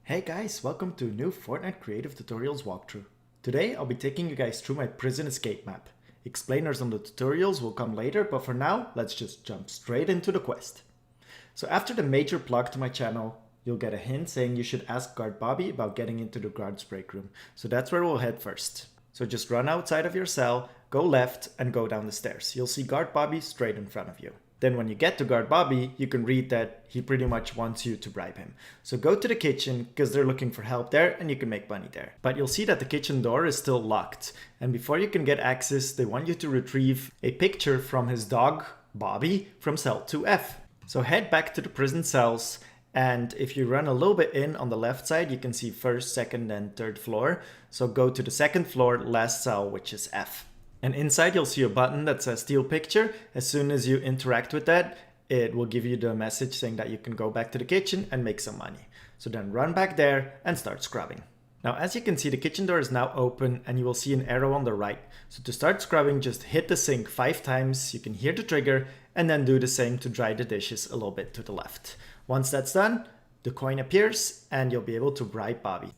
Hey guys, welcome to a new Fortnite Creative Tutorials walkthrough. Today I'll be taking you guys through my prison escape map. Explainers on the tutorials will come later, but for now, let's just jump straight into the quest. So after the major plug to my channel, you'll get a hint saying you should ask Guard Bobby about getting into the guard's break room. So that's where we'll head first. So just run outside of your cell, go left and go down the stairs. You'll see Guard Bobby straight in front of you. Then when you get to Guard Bobby, you can read that he pretty much wants you to bribe him. So go to the kitchen because they're looking for help there and you can make money there. But you'll see that the kitchen door is still locked. And before you can get access, they want you to retrieve a picture from his dog, Bobby, from cell 2F. So head back to the prison cells, and if you run a little bit in on the left side, you can see first, second, and third floor. So go to the second floor, last cell, which is F. And inside you'll see a button that says steal picture. As soon as you interact with that, it will give you the message saying that you can go back to the kitchen and make some money. So then run back there and start scrubbing. Now as you can see, the kitchen door is now open and you will see an arrow on the right. So to start scrubbing, just hit the sink 5 times, you can hear the trigger, and then do the same to dry the dishes a little bit to the left. Once that's done, the coin appears and you'll be able to bribe Bobby.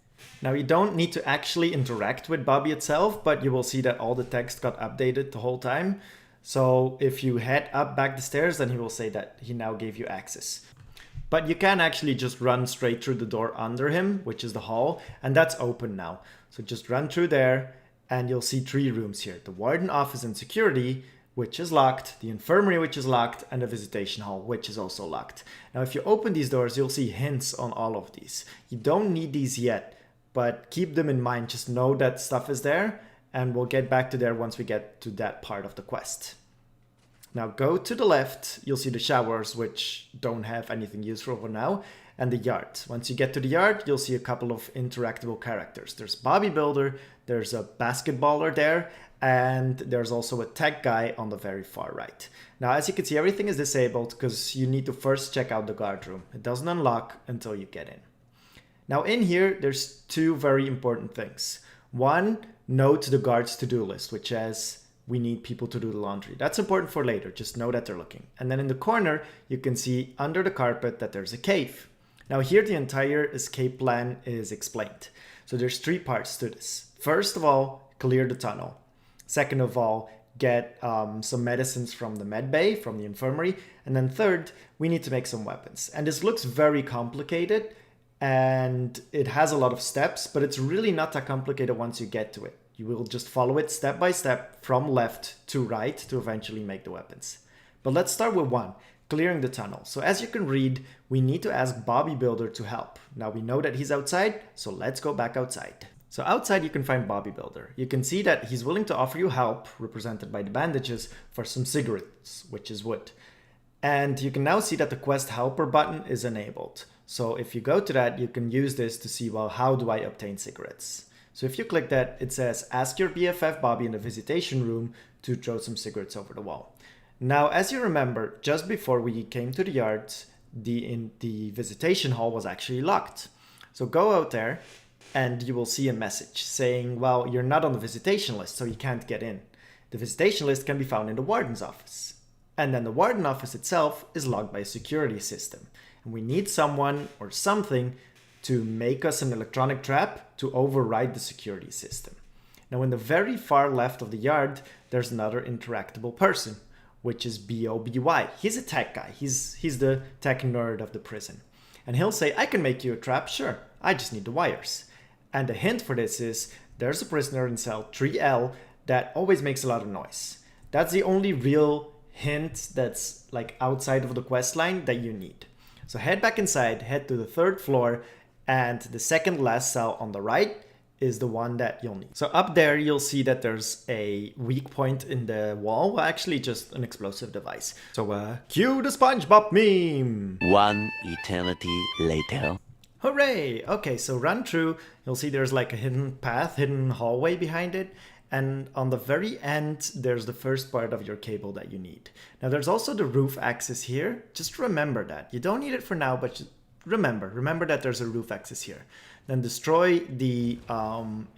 Now you don't need to actually interact with Bobby itself, but you will see that all the text got updated the whole time. So if you head up back the stairs, then he will say that he now gave you access. But you can actually just run straight through the door under him, which is the hall, and that's open now. So just run through there and you'll see 3 rooms here. The Warden office and security, which is locked, the infirmary, which is locked, and the visitation hall, which is also locked. Now if you open these doors, you'll see hints on all of these. You don't need these yet, but keep them in mind. Just know that stuff is there, and we'll get back to there once we get to that part of the quest. Now go to the left, you'll see the showers, which don't have anything useful for now, and the yard. Once you get to the yard, you'll see a couple of interactable characters. There's Bobby Builder, there's a basketballer there, and there's also a tech guy on the very far right. Now as you can see, everything is disabled because you need to first check out the guard room. It doesn't unlock until you get in. Now in here, there's 2 very important things. One, note the guard's to-do list, which says we need people to do the laundry. That's important for later, just know that they're looking. And then in the corner, you can see under the carpet that there's a cave. Now here the entire escape plan is explained. So there's 3 parts to this. First of all, clear the tunnel. Second of all, get some medicines from the med bay, from the infirmary. And then third, we need to make some weapons. And this looks very complicated, and it has a lot of steps, but it's really not that complicated once you get to it. You will just follow it step by step from left to right to eventually make the weapons. But let's start with 1, clearing the tunnel. So as you can read, we need to ask Bobby Builder to help. Now we know that he's outside, so let's go back outside. So outside you can find Bobby Builder. You can see that he's willing to offer you help, represented by the bandages, for some cigarettes, which is wood. And you can now see that the quest helper button is enabled. So if you go to that, you can use this to see, well, how do I obtain cigarettes? So if you click that, it says, ask your BFF Bobby in the visitation room to throw some cigarettes over the wall. Now, as you remember, just before we came to the yards, the visitation hall was actually locked. So go out there and you will see a message saying, well, you're not on the visitation list, so you can't get in. The visitation list can be found in the Warden's office. And then the Warden office itself is locked by a security system. And we need someone or something to make us an electronic trap to override the security system. Now in the very far left of the yard, there's another interactable person, which is B.O.B.Y. He's a tech guy. He's the tech nerd of the prison. And he'll say, I can make you a trap, sure. I just need the wires. And the hint for this is, there's a prisoner in cell 3L that always makes a lot of noise. That's the only real hint that's like outside of the quest line that you need. So head back inside, head to the 3rd floor, and the second last cell on the right is the one that you'll need. So up there, you'll see that there's a weak point in the wall. Well, actually just an explosive device. So cue the SpongeBob meme! 1 eternity later. Hooray! Okay, so run through. You'll see there's like a hidden path, hidden hallway behind it. And on the very end, there's the first part of your cable that you need. Now there's also the roof access here. Just remember that. You don't need it for now, but just remember that there's a roof access here. Then destroy the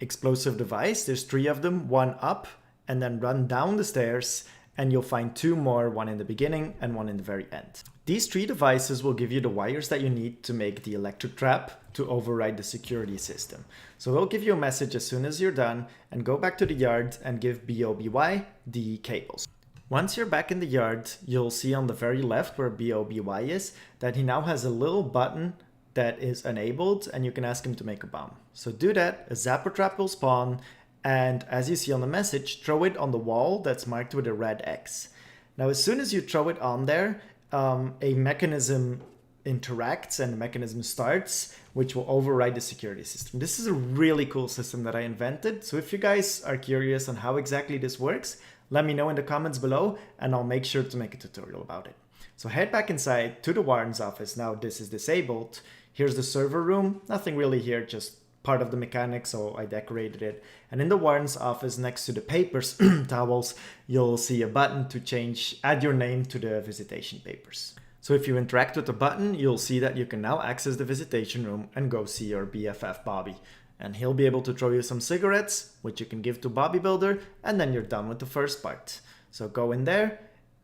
explosive device. There's 3 of them, 1 up, and then run down the stairs and you'll find 2 more, one in the beginning and one in the very end. These 3 devices will give you the wires that you need to make the electric trap to override the security system. So it'll give you a message as soon as you're done, and go back to the yard and give BOBY the cables. Once you're back in the yard, you'll see on the very left where BOBY is that he now has a little button that is enabled, and you can ask him to make a bomb. So do that, a zapper trap will spawn, and as you see on the message, throw it on the wall that's marked with a red X. Now as soon as you throw it on there, a mechanism interacts and the mechanism starts, which will override the security system. This is a really cool system that I invented, so if you guys are curious on how exactly this works, let me know in the comments below and I'll make sure to make a tutorial about it. So head back inside to the Warden's office. Now this is disabled. Here's the server room, nothing really here, just part of the mechanics, so I decorated it. And in the Warden's office, next to the papers towels, you'll see a button to add your name to the visitation papers. So if you interact with the button, you'll see that you can now access the visitation room and go see your BFF Bobby. And he'll be able to throw you some cigarettes, which you can give to Bobby Builder, and then you're done with the first part. So go in there,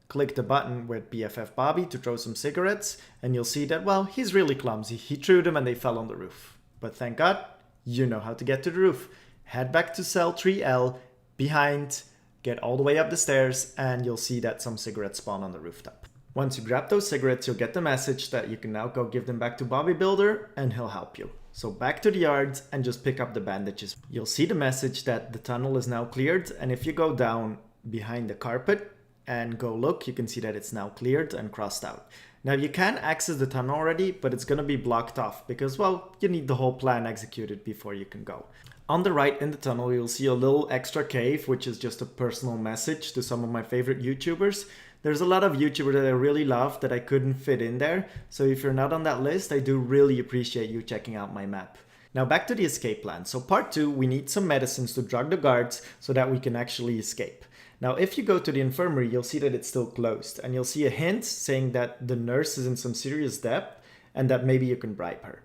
click the button with BFF Bobby to throw some cigarettes, and you'll see that, well, he's really clumsy. He threw them and they fell on the roof. But thank God, you know how to get to the roof. Head back to cell 3L, behind, get all the way up the stairs, and you'll see that some cigarettes spawn on the rooftop. Once you grab those cigarettes, you'll get the message that you can now go give them back to Bobby Builder, and he'll help you. So back to the yard and just pick up the bandages. You'll see the message that the tunnel is now cleared, and if you go down behind the carpet and go look, you can see that it's now cleared and crossed out. Now you can access the tunnel already, but it's going to be blocked off because, well, you need the whole plan executed before you can go. On the right in the tunnel, you'll see a little extra cave, which is just a personal message to some of my favorite YouTubers. There's a lot of YouTubers that I really love that I couldn't fit in there, so if you're not on that list, I do really appreciate you checking out my map. Now back to the escape plan. So part 2, we need some medicines to drug the guards so that we can actually escape. Now if you go to the infirmary, you'll see that it's still closed, and you'll see a hint saying that the nurse is in some serious debt and that maybe you can bribe her.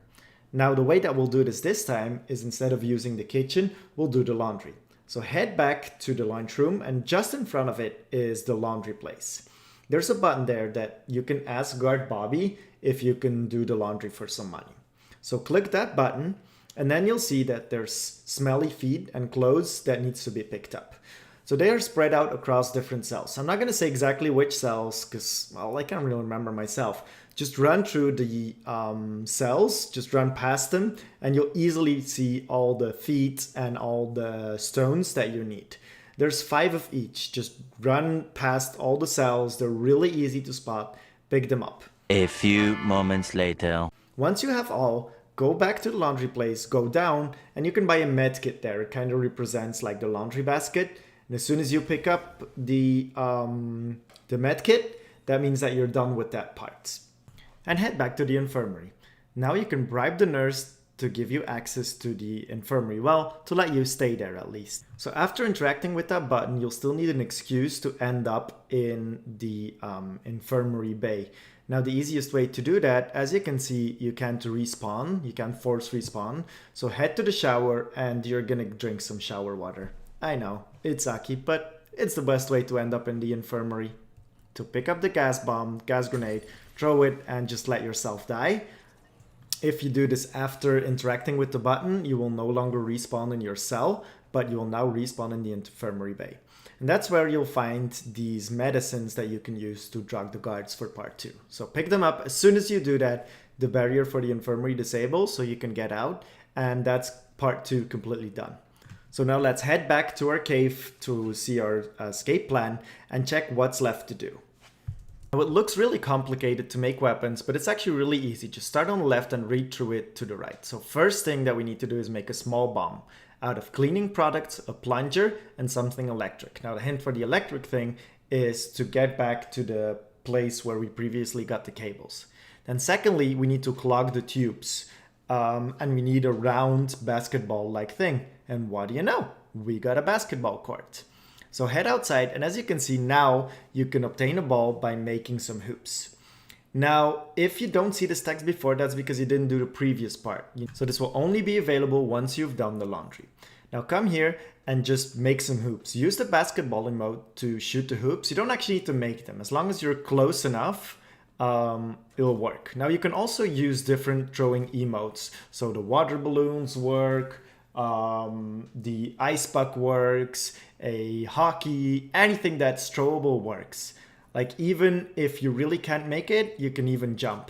Now the way that we'll do this time is, instead of using the kitchen, we'll do the laundry. So head back to the lunch room, and just in front of it is the laundry place. There's a button there that you can ask guard Bobby if you can do the laundry for some money. So click that button, and then you'll see that there's smelly feet and clothes that needs to be picked up. So they are spread out across different cells. I'm not going to say exactly which cells because, well, I can't really remember myself. Just run through the cells, just run past them, and you'll easily see all the feet and all the stones that you need. There's 5 of each. Just run past all the cells. They're really easy to spot. Pick them up. A few moments later. Once you have all, go back to the laundry place, go down, and you can buy a med kit there. It kind of represents like the laundry basket. And as soon as you pick up the med kit, that means that you're done with that part. And head back to the infirmary. Now you can bribe the nurse to give you access to the infirmary, well, to let you stay there at least. So after interacting with that button, you'll still need an excuse to end up in the infirmary bay. Now the easiest way to do that, as you can see, you can't respawn, you can't force respawn. So head to the shower and you're gonna drink some shower water. I know, it's sucky, but it's the best way to end up in the infirmary. To pick up the gas bomb, gas grenade, throw it and just let yourself die. If you do this after interacting with the button, you will no longer respawn in your cell, but you will now respawn in the infirmary bay. And that's where you'll find these medicines that you can use to drug the guards for part 2. So pick them up. As soon as you do that, the barrier for the infirmary disables so you can get out, and that's part 2 completely done. So now let's head back to our cave to see our escape plan and check what's left to do. Now it looks really complicated to make weapons, but it's actually really easy. Just start on the left and read through it to the right. So first thing that we need to do is make a small bomb out of cleaning products, a plunger, and something electric. Now the hint for the electric thing is to get back to the place where we previously got the cables. Then secondly, we need to clog the tubes. And we need a round basketball-like thing. And what do you know? We got a basketball court. So head outside, and as you can see now, you can obtain a ball by making some hoops. Now, if you don't see this text before, that's because you didn't do the previous part. So this will only be available once you've done the laundry. Now come here and just make some hoops. Use the basketball emote to shoot the hoops. You don't actually need to make them. As long as you're close enough, it'll work. Now you can also use different throwing emotes. So the water balloons work, the ice puck works, a hockey, anything that's throwable works. Like even if you really can't make it, you can even jump.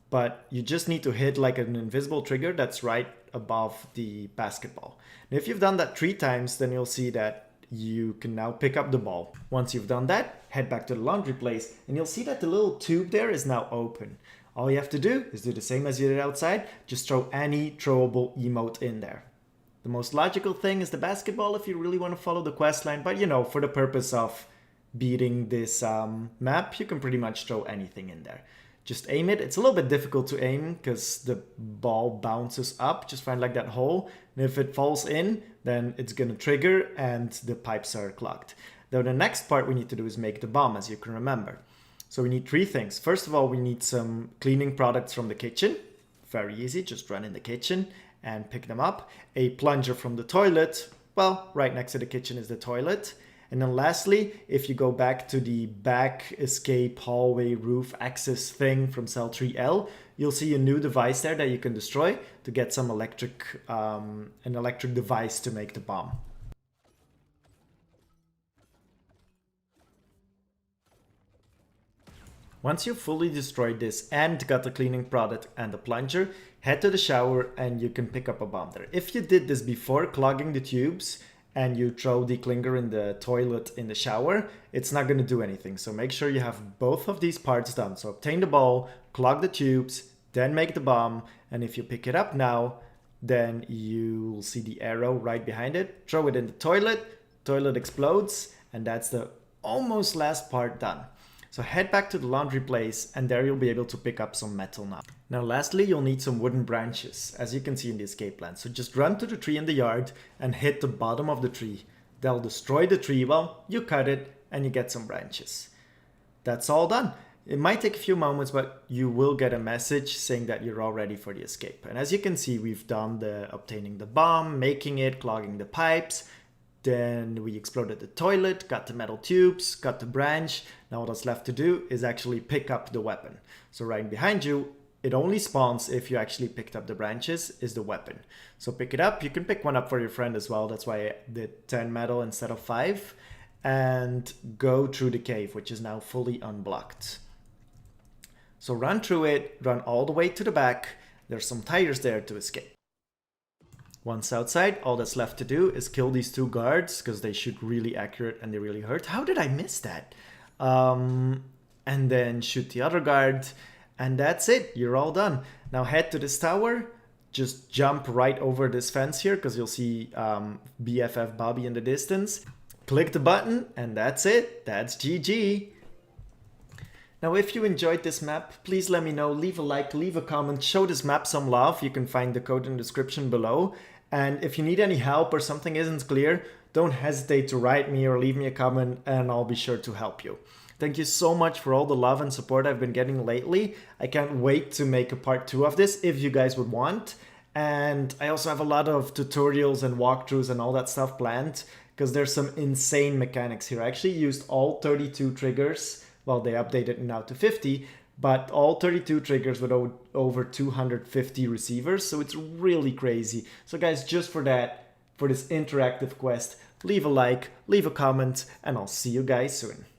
But you just need to hit like an invisible trigger that's right above the basketball. And if you've done that 3 times, then you'll see that you can now pick up the ball. Once you've done that, head back to the laundry place and you'll see that the little tube there is now open. All you have to do is do the same as you did outside, just throw any throwable emote in there. The most logical thing is the basketball if you really want to follow the quest line, but you know, for the purpose of beating this map, you can pretty much throw anything in there. Just aim it. It's a little bit difficult to aim because the ball bounces up. Just find like that hole. And if it falls in, then it's going to trigger and the pipes are clogged. Now the next part we need to do is make the bomb, as you can remember. So we need 3 things. First of all, we need some cleaning products from the kitchen. Very easy. Just run in the kitchen and pick them up. A plunger from the toilet. Well, right next to the kitchen is the toilet. And then lastly, if you go back to the back escape hallway roof access thing from cell 3L, you'll see a new device there that you can destroy to get some an electric device to make the bomb. Once you've fully destroyed this and got the cleaning product and the plunger, head to the shower and you can pick up a bomb there. If you did this before clogging the tubes, and you throw the clinger in the toilet in the shower, it's not going to do anything. So make sure you have both of these parts done. So obtain the ball, clog the tubes, then make the bomb. And if you pick it up now, then you'll see the arrow right behind it. Throw it in the toilet explodes, and that's the almost last part done. So head back to the laundry place and there you'll be able to pick up some metal now. Now lastly, you'll need some wooden branches, as you can see in the escape plan. So just run to the tree in the yard and hit the bottom of the tree. They'll destroy the tree. Well, you cut it and you get some branches. That's all done. It might take a few moments, but you will get a message saying that you're all ready for the escape. And as you can see, we've done the obtaining the bomb, making it, clogging the pipes. Then we exploded the toilet, got the metal tubes, got the branch. Now what's left to do is actually pick up the weapon. So right behind you, it only spawns if you actually picked up the branches, is the weapon. So pick it up. You can pick one up for your friend as well. That's why I did 10 metal instead of 5. And go through the cave, which is now fully unblocked. So run through it, run all the way to the back. There's some tires there to escape. Once outside, all that's left to do is kill these 2 guards because they shoot really accurate and they really hurt. How did I miss that? And then shoot the other guard and that's it. You're all done. Now head to this tower. Just jump right over this fence here because you'll see BFF Bobby in the distance. Click the button and that's it. That's GG. Now if you enjoyed this map, please let me know, leave a like, leave a comment, show this map some love. You can find the code in the description below. And if you need any help or something isn't clear, don't hesitate to write me or leave me a comment and I'll be sure to help you. Thank you so much for all the love and support I've been getting lately. I can't wait to make a part 2 of this if you guys would want. And I also have a lot of tutorials and walkthroughs and all that stuff planned because there's some insane mechanics here. I actually used all 32 triggers. Well, they updated now to 50, but all 32 triggers with over 250 receivers, so it's really crazy. So guys, just for that, for this interactive quest, leave a like, leave a comment, and I'll see you guys soon.